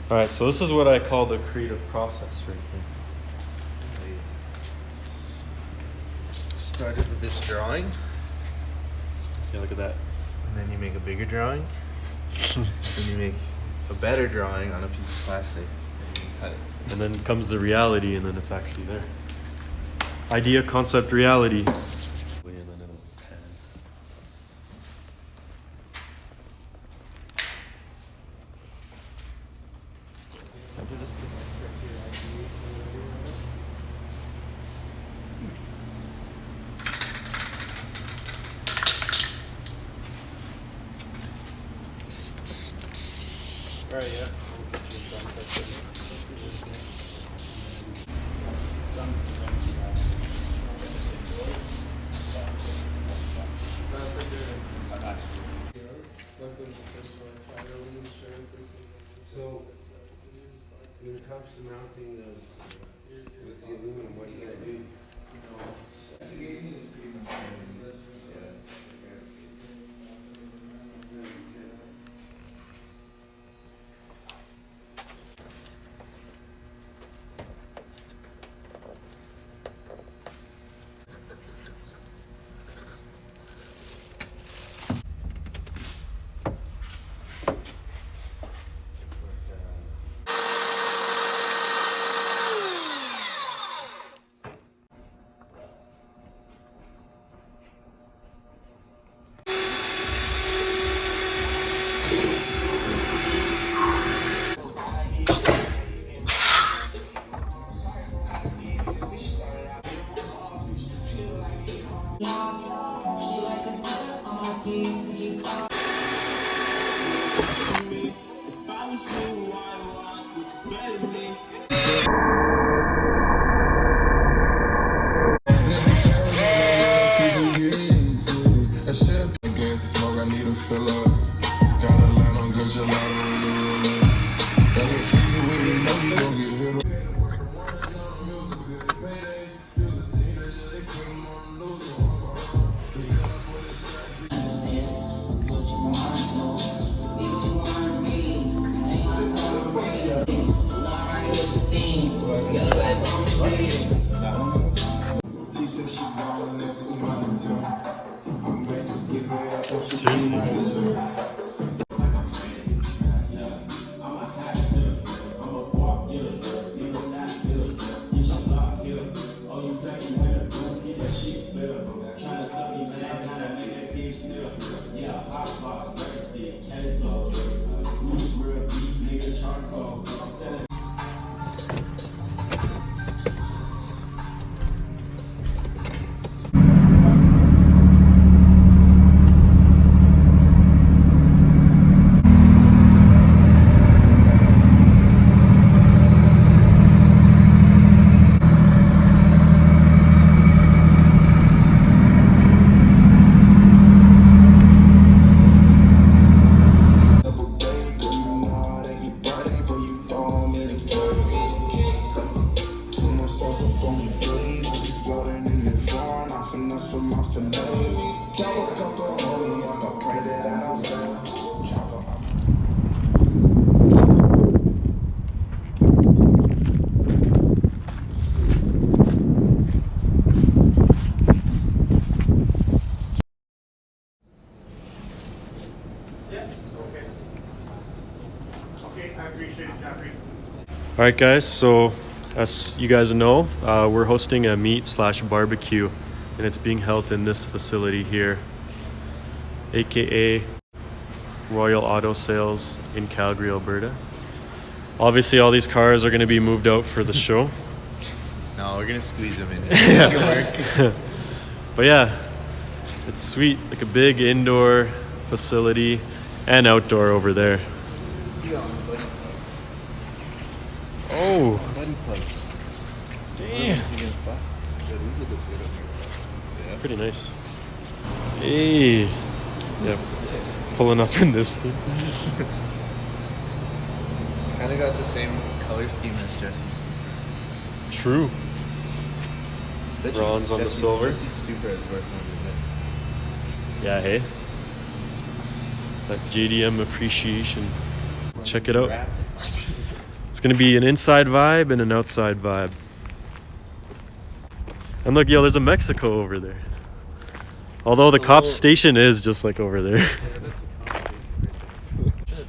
All right, so this is what I call the creative process right here. Started with this drawing. Yeah, look at that. And then you make a bigger drawing. Then you make a better drawing on a piece of plastic. And you cut it. And then comes the reality, and then it's actually there. Idea, concept, reality. And then it'll pan. Right, yeah. So, when it comes to mounting those with the aluminum, what do you gotta do? All right, guys, so as you guys know, we're hosting a meat/barbecue, and it's being held in this facility here, aka Royal Auto Sales in Calgary, Alberta. Obviously, all these cars are going to be moved out for the show. No, we're gonna squeeze them in. Yeah. But yeah, it's sweet, like a big indoor facility and outdoor over there. Oh, Buddy plugs. damn. Pretty nice. Hey. Yeah, pulling up in this thing. It's kind of got the same color scheme as Jesse's. True. Bronze on the silver. Jesse's Supra is worth more than this. Yeah, hey. That JDM appreciation. Check it out. It's gonna be an inside vibe and an outside vibe. And look, yo, there's a Mexico over there. Although the cop's station is just like over there.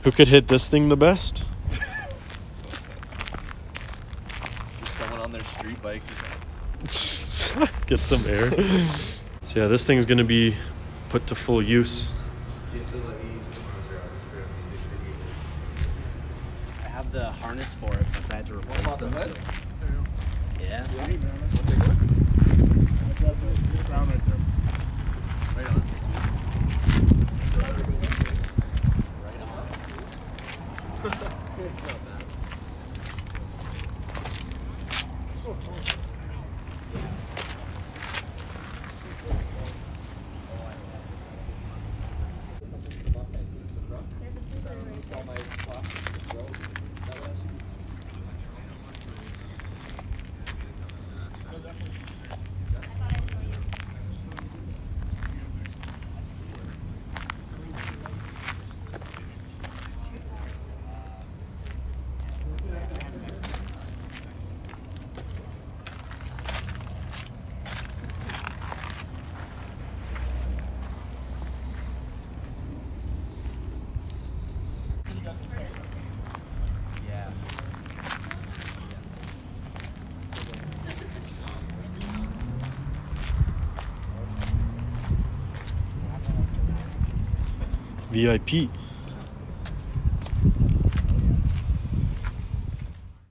Who could hit this thing the best? Someone on their street bike. Get some air. So yeah, this thing's gonna be put to full use. See if they'll let me use the Maserati for a music video. I have the harness for it, but I had to replace them. So. Yeah. VIP.